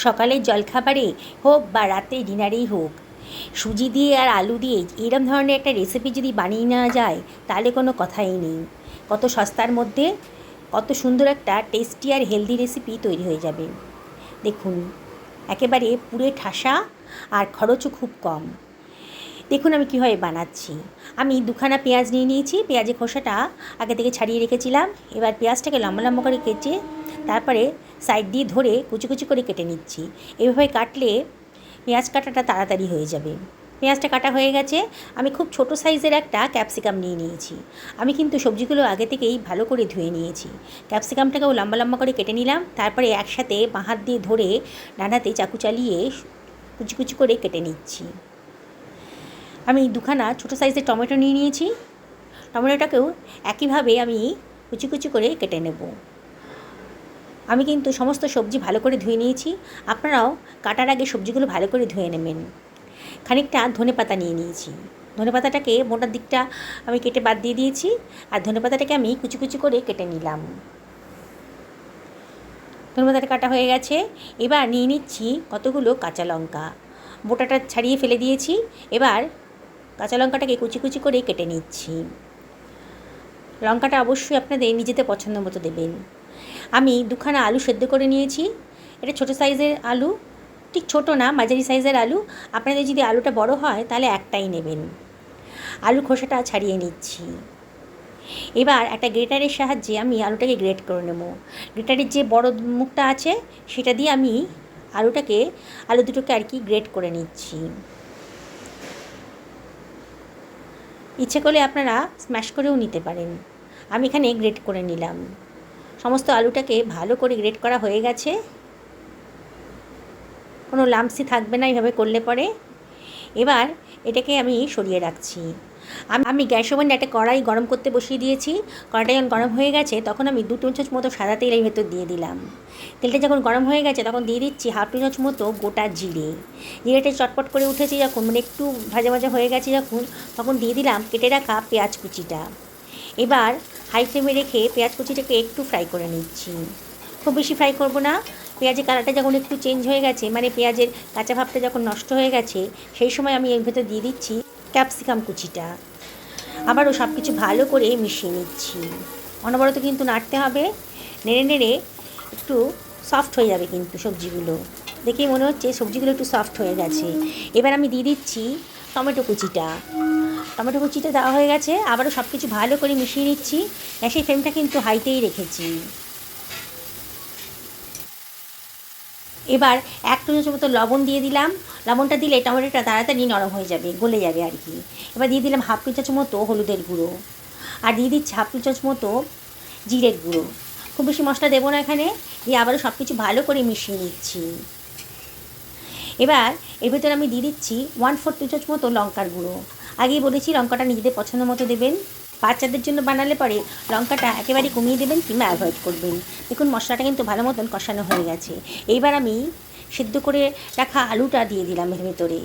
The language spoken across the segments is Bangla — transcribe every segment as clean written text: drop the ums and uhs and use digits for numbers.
সকালের জলখাবারে হোক বা রাতের ডিনারেই হোক, সুজি দিয়ে আর আলু দিয়ে এরম ধরনের একটা রেসিপি যদি বানিয়ে নেওয়া যায় তাহলে কোনো কথাই নেই। কত সস্তার মধ্যে কত সুন্দর একটা টেস্টি আর হেলদি রেসিপি তৈরি হয়ে যাবে। দেখুন, একেবারে পুরে ঠাসা আর খরচও খুব কম। দেখুন আমি কীভাবে বানাচ্ছি। আমি দুখানা পেঁয়াজ নিয়ে নিয়েছি, পেঁয়াজের খোসাটা আগে থেকে ছাড়িয়ে রেখেছিলাম। এবার পেঁয়াজটাকে লম্বা লম্বা করে কেটে তারপরে সাইড দিয়ে ধরে কুচি কুচি করে কেটে নিচ্ছি। এভাবে কাটলে পেঁয়াজ কাটাটা তাড়াতাড়ি হয়ে যাবে। পেঁয়াজটা কাটা হয়ে গেছে। আমি খুব ছোট সাইজের একটা ক্যাপসিকাম নিয়ে নিয়েছি। আমি কিন্তু সবজিগুলো আগে থেকেই ভালো করে ধুয়ে নিয়েছি। ক্যাপসিকামটাকেও লম্বা লম্বা করে কেটে নিলাম। তারপরে একসাথে বাঁ হাত দিয়ে ধরে ডান হাতে চাকু চালিয়ে কুচি কুচি করে কেটে নিচ্ছি। আমি দুখানা ছোটো সাইজের টমেটো নিয়ে নিয়েছি। টমেটোটাকেও একইভাবে আমি কুচি কুচি করে কেটে নেব। আমি কিন্তু সমস্ত সবজি ভালো করে ধুয়ে নিয়েছি। আপনারাও কাটার আগে সবজিগুলো ভালো করে ধুয়ে নেবেন। খানিকটা ধনেপাতা নিয়ে নিয়েছি। ধনেপাতাটাকে মোটার দিকটা আমি কেটে বাদ দিয়ে দিয়েছি, আর ধনেপাতাটাকে আমি কুচি কুচি করে কেটে নিলাম। ধনেপাতাটা কাটা হয়ে গেছে। এবার নিয়ে নিচ্ছি কতগুলো কাঁচা লঙ্কা। বোটাটা ছাড়িয়ে ফেলে দিয়েছি। এবার কাঁচা লঙ্কাটাকে কুচি কুচি করে কেটে নিচ্ছি। লঙ্কাটা অবশ্যই আপনাদের নিজেদের পছন্দ মতো দেবেন। আমি দুখানা আলু সেদ্ধ করে নিয়েছি। এটা ছোটো সাইজের আলু, ঠিক ছোটো না, মাঝারি সাইজের আলু। আপনাদের যদি আলুটা বড় হয় তাহলে একটাই নেবেন। আলুর খোসাটা ছাড়িয়ে নিচ্ছি। এবার একটা গ্রেটারের সাহায্যে আমি আলুটাকে গ্রেট করে নেব। গ্রেটারের যে বড় মুখটা আছে সেটা দিয়ে আমি আলু দুটোকে আর কি গ্রেট করে নিচ্ছি। ইচ্ছে করলে আপনারা স্ম্যাশ করেও নিতে পারেন। আমি এখানে গ্রেট করে নিলাম। সমস্ত আলুটাকে ভালো করে গ্রেট করা হয়ে গেছে। কোনো লাম্পসই থাকবে না এইভাবে করলে পরে। এবার এটাকে আমি সরিয়ে রাখছি। আমি গ্যাস ওভেনে একটা কড়াই গরম করতে বসিয়ে দিয়েছি। কড়াইটা যখন গরম হয়ে গেছে তখন আমি 2 টেবিল চামচ মতো সাদা তেল এর ভেতর দিয়ে দিলাম। তেলটা যখন গরম হয়ে গেছে তখন দিয়ে দিচ্ছি 1/2 টেবিল চামচ মতো গোটা জিরে। জিরেটা চটপট করে উঠেছে যখন, মানে একটু ভাজা ভাজা হয়ে গেছে যখন, তখন দিয়ে দিলাম কেটে রাখা পেঁয়াজ কুচিটা। এবার হাই ফ্লেমে রেখে পেঁয়াজ কুচিটাকে একটু ফ্রাই করে নিচ্ছি। খুব বেশি ফ্রাই করব না। পেঁয়াজের কালারটা যখন একটু চেঞ্জ হয়ে গেছে, মানে পেঁয়াজের কাঁচা ভাবটা যখন নষ্ট হয়ে গেছে, সেই সময় আমি এর ভেতর দিয়ে দিচ্ছি ক্যাপসিকাম কুচিটা। আবারও সব কিছু ভালো করে মিশিয়ে নিচ্ছি। অনবরত কিন্তু নাড়তে হবে। নেড়ে নেড়ে একটু সফট হয়ে যাবে কিন্তু সবজিগুলো। দেখেই মনে হচ্ছে সবজিগুলো একটু সফট হয়ে গেছে। এবার আমি দিয়ে দিচ্ছি টমেটো কুচিটা। টমেটো কুচিটা দেওয়া হয়ে গেছে। আবারও সব কিছু ভালো করে মিশিয়ে নিচ্ছি। গ্যাসের ফ্লেমটা কিন্তু হাইতেই রেখেছি। এবার 1 চামচ মতো লবণ দিয়ে দিলাম। লবণটা দিলে টমেটোটা তাড়াতাড়ি নরম হয়ে যাবে, গলে যাবে আর কি। এবার দিয়ে দিলাম 1/2 চামচ মতো হলুদের গুঁড়ো, আর দিয়ে দিচ্ছি 1/2 চামচ মতো জিরের গুঁড়ো। খুব বেশি মশলা দেবো না এখানে। দিয়ে আবারও সব কিছু ভালো করে মিশিয়ে নিচ্ছি। এবার এর ভেতরে আমি দিয়ে দিচ্ছি 1/4 চামচ মতো লঙ্কার গুঁড়ো। আগেই বলেছি লঙ্কাটা নিজেদের পছন্দ মতো দেবেন। বাচ্চাদের জন্য বানালে পরে লঙ্কাটা একেবারেই কমিয়ে দেবেন কিংবা অ্যাভয়েড করবেন। দেখুন মশলাটা কিন্তু ভালো মতন কষানো হয়ে গেছে। এইবার আমি সিদ্ধ করে রাখা আলুটা দিয়ে দিলাম এর ভেতরে।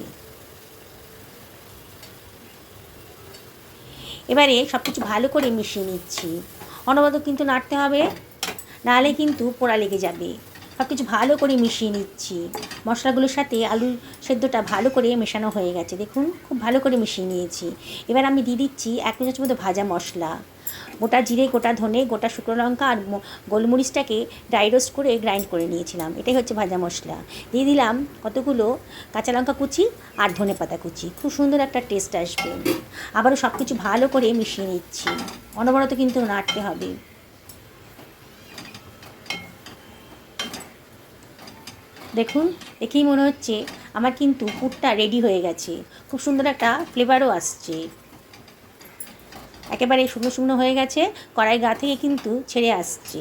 এবারে সব কিছু ভালো করে মিশিয়ে নিচ্ছি। অনবরত কিন্তু নাড়তে হবে, নাহলে কিন্তু পোড়া লেগে যাবে। সব কিছু ভালো করে মিশিয়ে নিচ্ছি। মশলাগুলোর সাথে আলু সেদ্ধটা ভালো করে মেশানো হয়ে গেছে। দেখুন খুব ভালো করে মিশিয়ে নিয়েছি। এবার আমি দিয়ে দিচ্ছি 1 চামচ মতো ভাজা মশলা। গোটা জিরে, গোটা ধনে, গোটা শুকনো লঙ্কা আর গোলমরিচটাকে ড্রাই রোস্ট করে গ্রাইন্ড করে নিয়েছিলাম। এটাই হচ্ছে ভাজা মশলা। দিয়ে দিলাম কতগুলো কাঁচা লঙ্কা কুচি আর ধনেপাতা কুচি। খুব সুন্দর একটা টেস্ট আসবে। আবারও সব কিছু ভালো করে মিশিয়ে নিচ্ছি। অনবরত কিন্তু নাড়তে হবে। দেখুন, দেখেই মনে হচ্ছে আমার কিন্তু পুরটা রেডি হয়ে গেছে। খুব সুন্দর একটা ফ্লেভারও আসছে। একেবারে শুকনো শুকনো হয়ে গেছে, কড়াই গা থেকে কিন্তু ছেড়ে আসছে।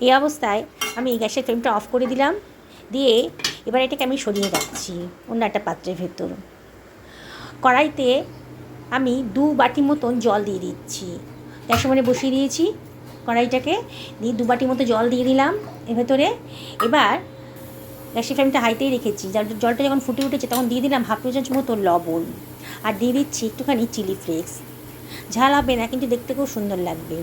এই অবস্থায় আমি গ্যাসের ফ্লেমটা অফ করে দিলাম। দিয়ে এবার এটাকে আমি সরিয়ে রাখছি অন্য একটা পাত্রের ভেতর। কড়াইতে আমি 2 বাটি মতন জল দিয়ে দিচ্ছি। গ্যাস ওভেনে বসিয়ে দিয়েছি কড়াইটাকে। দিয়ে 2 বাটি মতো জল দিয়ে দিলাম এর ভেতরে। এবার গ্যাসের ফ্লেমটা হাইতেই রেখেছি। জলটা যখন ফুটে উঠেছে তখন দিয়ে দিলাম 1/2 চামচ মতো লবণ, আর দিয়ে দিচ্ছি একটুখানি চিলি ফ্লেক্স। ঝাল হবে না, কিন্তু দেখতে খুব সুন্দর লাগবে।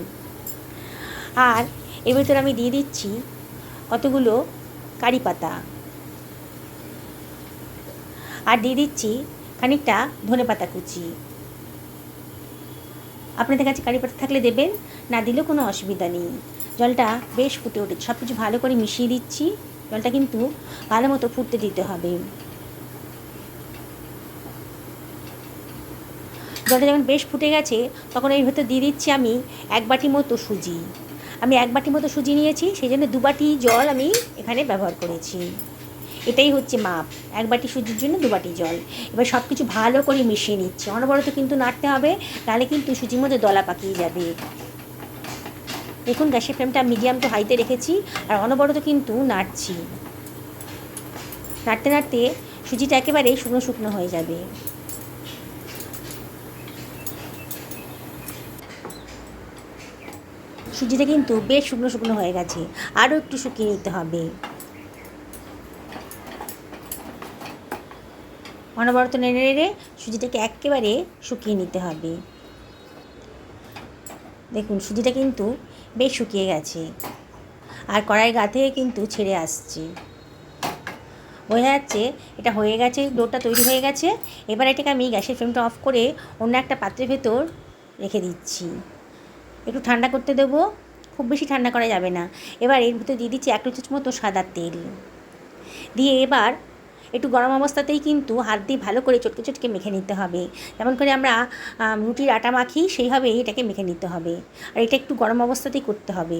আর এর ভেতরে আমি দিয়ে দিচ্ছি কতগুলো কারি পাতা, আর দিয়ে দিচ্ছি খানিকটা ধনেপাতা কুচি। আপনাদের কাছে কারি পাতা থাকলে দেবেন, না দিলেও কোনো অসুবিধা নেই। জলটা বেশ ফুটে উঠেছে, সব কিছু ভালো করে মিশিয়ে দিচ্ছি। জলটা কিন্তু ভালো মতো ফুটতে দিতে হবে। জলটা যখন বেশ ফুটে গেছে তখন এর ভেতর দিয়ে দিচ্ছি আমি 1 বাটি মতো সুজি। আমি 1 বাটি মতো সুজি নিয়েছি, সেই জন্য 2 বাটি জল আমি এখানে ব্যবহার করেছি। এটাই হচ্ছে মাপ, 1 বাটি সুজির জন্য 2 বাটি জল। এবার সব কিছু ভালো করে মিশিয়ে নিচ্ছি, অনবরত কিন্তু নাড়তে হবে, তাহলে কিন্তু সুজির মধ্যে দলা পাকিয়ে যাবে। দেখুন গ্যাসের ফ্লেমটা মিডিয়াম টু হাইতে রেখেছি, আর অনবরত কিন্তু নাড়ছি। নাড়তে নাড়তে সুজিটা একেবারে শুকনো শুকনো হয়ে যাবে। সুজিটা কিন্তু বেশ শুকনো শুকনো হয়ে গেছে, আরও একটু শুকিয়ে নিতে হবে। অনবরত নেড়ে নেড়ে সুজিটাকে একেবারে শুকিয়ে নিতে হবে। দেখুন সুজিটা কিন্তু বেশ শুকিয়ে গেছে, আর কড়াই গা থেকে কিন্তু ছেড়ে আসছে। বোঝা যাচ্ছে এটা হয়ে গেছে, ডোটা তৈরি হয়ে গেছে। এবার এটাকে আমি গ্যাসের ফ্লেমটা অফ করে অন্য একটা পাত্রের ভেতর রেখে দিচ্ছি, একটু ঠান্ডা করতে দেবো, খুব বেশি ঠান্ডা করা যাবে না। এবার এর ভিতরে দিয়ে দিচ্ছি 1 চামচ মতো সাদা তেল, দিয়ে এবার একটু গরম অবস্থাতেই কিন্তু হাত দিয়ে ভালো করে চটকে চটকে মেখে নিতে হবে। যেমন করে আমরা রুটির আটা মাখি সেইভাবেই এটাকে মেখে নিতে হবে, আর এটা একটু গরম অবস্থাতেই করতে হবে,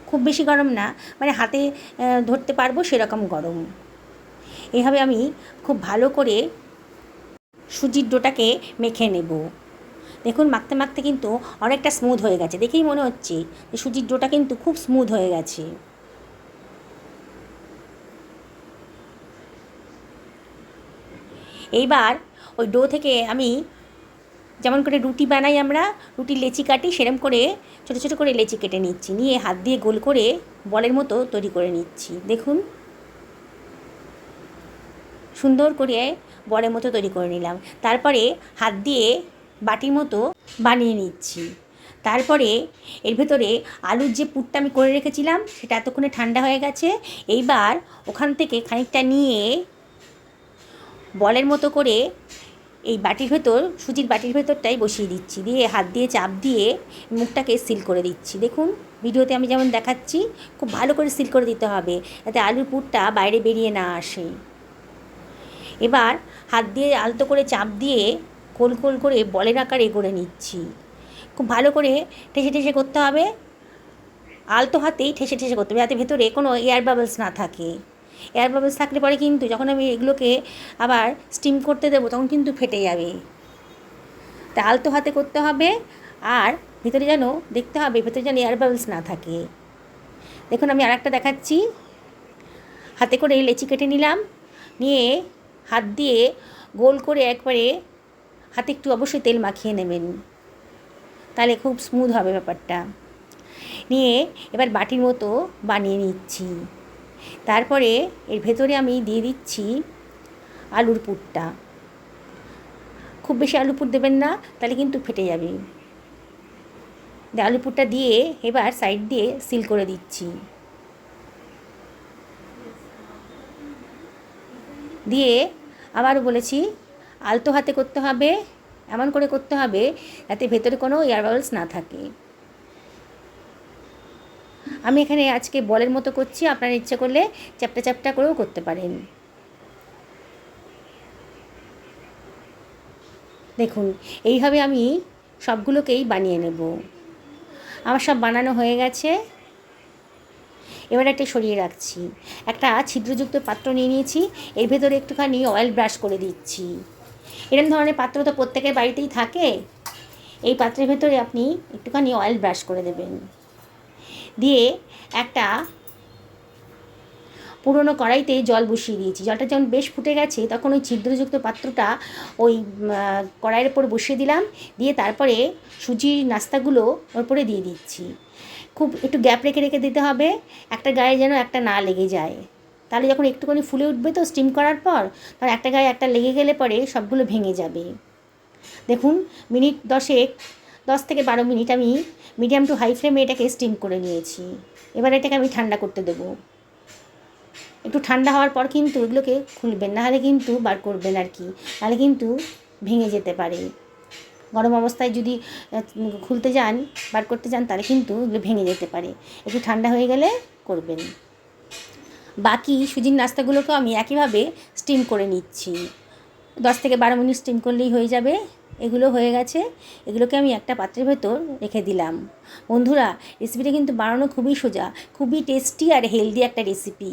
খুব বেশি গরম না, মানে হাতে ধরতে পারবো সেরকম গরম। এইভাবে আমি খুব ভালো করে সুজির ডোটাকে মেখে নেব। দেখুন মাখতে মাখতে কিন্তু অনেকটা স্মুথ হয়ে গেছে, দেখেই মনে হচ্ছে যে সুজির ডোটা কিন্তু খুব স্মুথ হয়ে গেছে। এইবার ওই ডো থেকে আমি যেমন করে রুটি বানাই, আমরা রুটির লেচি কাটি, সেরকম করে ছোটো ছোটো করে লেচি কেটে নিচ্ছি, নিয়ে হাত দিয়ে গোল করে বলের মতো তৈরি করে নিচ্ছি। দেখুন সুন্দর করে বলের মতো তৈরি করে নিলাম। তারপরে হাত দিয়ে বাটির মতো বানিয়ে নিচ্ছি। তারপরে এর ভেতরে আলুর যে পুরটা আমি করে রেখেছিলাম সেটা এতক্ষণে ঠান্ডা হয়ে গেছে। এইবার ওখান থেকে খানিকটা নিয়ে বলের মতো করে এই বাটির ভেতর, সুজির বাটির ভেতরটাই বসিয়ে দিচ্ছি, দিয়ে হাত দিয়ে চাপ দিয়ে মুখটাকে সিল করে দিচ্ছি। দেখুন ভিডিওতে আমি যেমন দেখাচ্ছি, খুব ভালো করে সিল করে দিতে হবে যাতে আলুর পুরটা বাইরে বেরিয়ে না আসে। এবার হাত দিয়ে আলতো করে চাপ দিয়ে গোল গোল করে বলের আকারে করে নিচ্ছি। খুব ভালো করে ঠেসে ঠেসে করতে হবে, আলতো হাতেই ঠেসে ঠেসে করতে হবে, যাতে ভেতরে কোনো এয়ার বাবলস না থাকে। এয়ার বাবলস থাকলে পরে কিন্তু যখন আমি এগুলোকে আবার স্টিম করতে দেবো তখন কিন্তু ফেটে যাবে। তা আলতো হাতে করতে হবে, আর ভিতরে যেন দেখতে হবে ভেতরে যেন এয়ার বাবলস না থাকে। দেখুন আমি আরেকটা দেখাচ্ছি, হাতে করে লেচি কেটে নিলাম, নিয়ে হাত দিয়ে গোল করে একবারে, হাতে একটু অবশ্যই তেল মাখিয়ে নেবেন, তাহলে খুব স্মুথ হবে ব্যাপারটা। নিয়ে এবার বাটির মতো বানিয়ে নিচ্ছি। তারপরে এর ভেতরে আমি দিয়ে দিচ্ছি আলুর পুরটা। খুব বেশি আলু পুর দেবেন না, তাহলে কিন্তু ফেটে যাবে। আলু পুরটা দিয়ে এবার সাইড দিয়ে সিল করে দিচ্ছি, দিয়ে আবারও বলেছি আলতো হাতে করতে হবে, এমন করে করতে হবে যাতে ভেতরে কোনো এয়ার বাবলস না থাকে। আমি এখানে আজকে বলের মতো করছি, আপনারা ইচ্ছে করলে চ্যাপটা চ্যাপটা করেও করতে পারেন। দেখুন এইভাবে আমি সবগুলোকেই বানিয়ে নেব। আমার সব বানানো হয়ে গেছে, এবার একটা সরিয়ে রাখছি। একটা ছিদ্রযুক্ত পাত্র নিয়ে নিয়েছি, এর ভেতরে একটুখানি অয়েল ব্রাশ করে দিচ্ছি। এরকম ধরনের পাত্র তো প্রত্যেকের বাড়িতেই থাকে, এই পাত্রের ভেতরে আপনি একটুখানি অয়েল ব্রাশ করে দেবেন। দিয়ে একটা পুরনো কড়াইতে জল বসিয়ে দিয়েছি, জলটা যখন বেশ ফুটে গেছে তখন ওই ছিদ্রযুক্ত পাত্রটা ওই কড়াইয়ের ওপর বসিয়ে দিলাম, দিয়ে তারপরে সুজির নাস্তাগুলো ওর উপরে দিয়ে দিচ্ছি। খুব একটু গ্যাপ রেখে রেখে দিতে হবে, একটা গায়ে যেন একটা না লেগে যায়, তাহলে যখন একটুখানি ফুলে উঠবে তো স্টিম করার পর, তখন একটা গায়ে একটা লেগে গেলে পরে সবগুলো ভেঙে যাবে। দেখুন মিনিট 10 থেকে 12 মিনিট আমি মিডিয়াম টু হাই ফ্লেমে এটাকে স্টিম করে নিয়েছি। এবার এটাকে আমি ঠান্ডা করতে দেবো। একটু ঠান্ডা হওয়ার পর কিন্তু এগুলোকে খুলবেন, নাহলে কিন্তু বার করবেন আর কি, নাহলে কিন্তু ভেঙে যেতে পারে। গরম অবস্থায় যদি খুলতে যান, বার করতে যান, তাহলে কিন্তু এগুলো ভেঙে যেতে পারে। একটু ঠান্ডা হয়ে গেলে করবেন। বাকি সুজির নাস্তাগুলোকেও আমি একইভাবে স্টিম করে নিচ্ছি। 10 থেকে 12 মিনিট স্টিম করলেই হয়ে যাবে। এগুলো হয়ে গেছে, এগুলোকে আমি একটা পাত্রের ভেতর রেখে দিলাম। বন্ধুরা, রেসিপিটা কিন্তু বানানো খুবই সোজা, খুবই টেস্টি আর হেলদি একটা রেসিপি।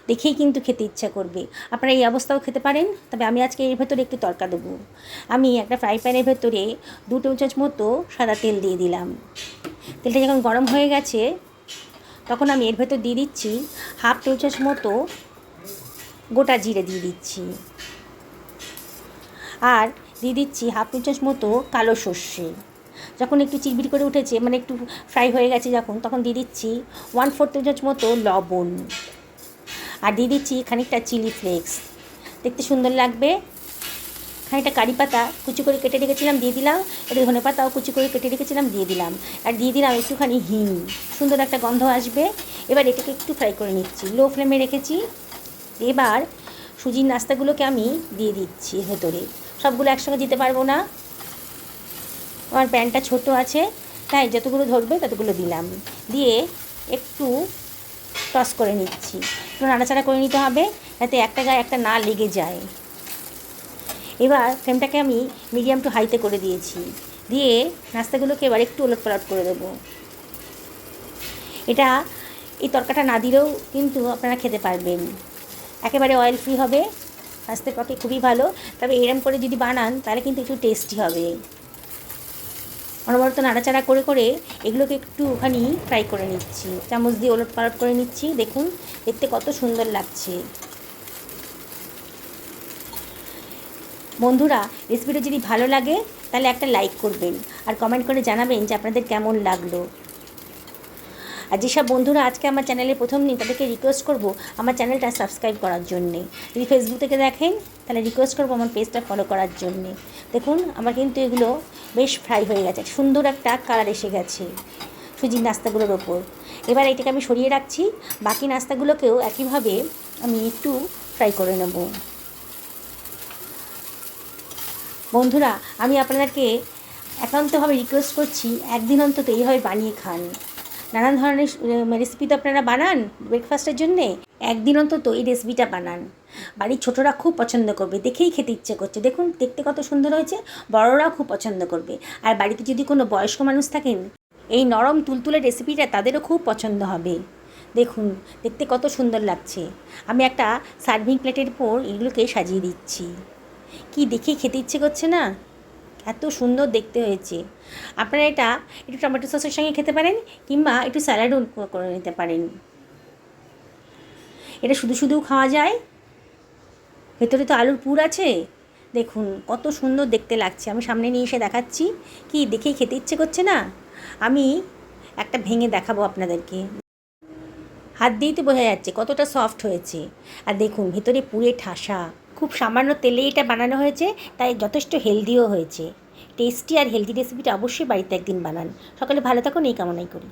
দেখেই কিন্তু খেতে ইচ্ছা করবে। আপনারা এই অবস্থাও খেতে পারেন। তবে আমি আজকে এর ভেতরে একটু তড়কা দেবো। আমি একটা ফ্রাই প্যানের ভেতরে 2 টেবিল চামচ মতো সাদা তেল দিয়ে দিলাম। তেলটা যখন গরম হয়ে গেছে, তখন আমি এর ভেতর দিয়ে দিচ্ছি 1/2 টেবিল চামচ মতো গোটা জিরে দিয়ে দিচ্ছি, আর দিয়ে দিচ্ছি 1/2 টেবিল চামচ মতো কালো সর্ষে। যখন একটু চিরবির করে উঠেছে, মানে একটু ফ্রাই হয়ে গেছে যখন, তখন দিয়ে দিচ্ছি 1/4 টেবিল চামচ মতো লবণ, আর দিয়ে দিচ্ছি খানিকটা চিলি ফ্লেক্স, দেখতে সুন্দর লাগবে। খানিকটা কারি পাতা কুচি করে কেটে রেখেছিলাম দিয়ে দিলাম, একটু ধনে পাতাও কুচি করে কেটে রেখেছিলাম দিয়ে দিলাম, আর দিয়ে দিলাম একটুখানি হিং, সুন্দর একটা গন্ধ আসবে। এবার এটাকে একটু ফ্রাই করে নিচ্ছি, লো ফ্লেমে রেখেছি। এবার সুজির নাস্তাগুলোকে আমি দিয়ে দিচ্ছি ভেতরে। সবগুলো একসঙ্গে দিতে পারবো না, আমার প্যানটা ছোট আছে, তাই যতগুলো ধরবে ততগুলো দিলাম। দিয়ে একটু টস করে নিচ্ছি, একটু নাড়াচাড়া করে নিতে হবে, যাতে একটা গায়ে একটা না লেগে যায়। এবার ফ্লেমটাকে আমি মিডিয়াম টু হাইতে করে দিয়েছি, দিয়ে নাস্তাগুলোকে এবার একটু ওলটপালট করে দেবো। এটা এই তরকাটা না দিলেও কিন্তু আপনারা খেতে পারবেন, একেবারে অয়েল ফ্রি হবে, স্বাস্থ্যের পক্ষে খুবই ভালো। তবে এরম করে যদি বানান তাহলে কিন্তু একটু টেস্টি হবে। অনবরত নাড়াচাড়া করে করে এগুলোকে একটুখানি ফ্রাই করে নিচ্ছি, চামচ দিয়ে ওলটপালট করে নিচ্ছি। দেখুন দেখতে কত সুন্দর লাগছে। বন্ধুরা, রেসিপিটা যদি ভালো লাগে তাহলে একটা লাইক করবেন, আর কমেন্ট করে জানাবেন যে আপনাদের কেমন লাগলো। আর যেসব বন্ধুরা আজকে আমার চ্যানেলে প্রথম দিন, তাদেরকে রিকোয়েস্ট করব আমার চ্যানেলটা সাবস্ক্রাইব করার জন্যে। যদি ফেসবুক থেকে দেখেন তাহলে রিকোয়েস্ট করব আমার পেজটা ফলো করার জন্যে। দেখুন আমার কিন্তু এগুলো বেশ ফ্রাই হয়ে গেছে, সুন্দর একটা কালার এসে গেছে সুজির নাস্তাগুলোর ওপর। এবার এটাকে আমি সরিয়ে রাখছি, বাকি নাস্তাগুলোকেও একইভাবে আমি একটু ফ্রাই করে নেব। বন্ধুরা, আমি আপনাদেরকে একান্তভাবে রিকোয়েস্ট করছি, একদিন অন্তত এইভাবে বানিয়ে খান। নানান ধরনের রেসিপি তো আপনারা বানান ব্রেকফাস্টের জন্যে, একদিন অন্তত এই রেসিপিটা বানান। বাড়ির ছোটরা খুব পছন্দ করবে, দেখেই খেতে ইচ্ছে করছে। দেখুন দেখতে কত সুন্দর হয়েছে, বড়রাও খুব পছন্দ করবে। আর বাড়িতে যদি কোনো বয়স্ক মানুষ থাকেন, এই নরম তুলতুলে রেসিপিটা তাদেরও খুব পছন্দ হবে। দেখুন দেখতে কত সুন্দর লাগছে। আমি একটা সার্ভিং প্লেটের উপর এগুলোকে সাজিয়ে দিচ্ছি। কি দেখেই খেতে ইচ্ছে করছে না, এত সুন্দর দেখতে হয়েছে। আপনারা এটা একটু টমেটো সসের সঙ্গে খেতে পারেন, কিংবা একটু স্যালাডও করে নিতে পারেন। এটা শুধু শুধুও খাওয়া যায়, ভেতরে তো আলুর পুর আছে। দেখুন কত সুন্দর দেখতে লাগছে, আমি সামনে নিয়ে এসে দেখাচ্ছি। কি দেখেই খেতে ইচ্ছে করছে না। আমি একটা ভেঙে দেখাবো আপনাদেরকে, হাত দিয়েই তো বোঝা যাচ্ছে কতটা সফট হয়েছে। আর দেখুন ভেতরে পুরে ঠাসা, খুব সামান্য তেলে এটা বানানো হয়েছে, তাই যথেষ্ট হেলদিও হয়েছে। টেস্টি আর হেলদি রেসিপিটা অবশ্যই বাড়িতে একদিন বানান। সকালে ভালো থাকুন, এই কামনাই করি।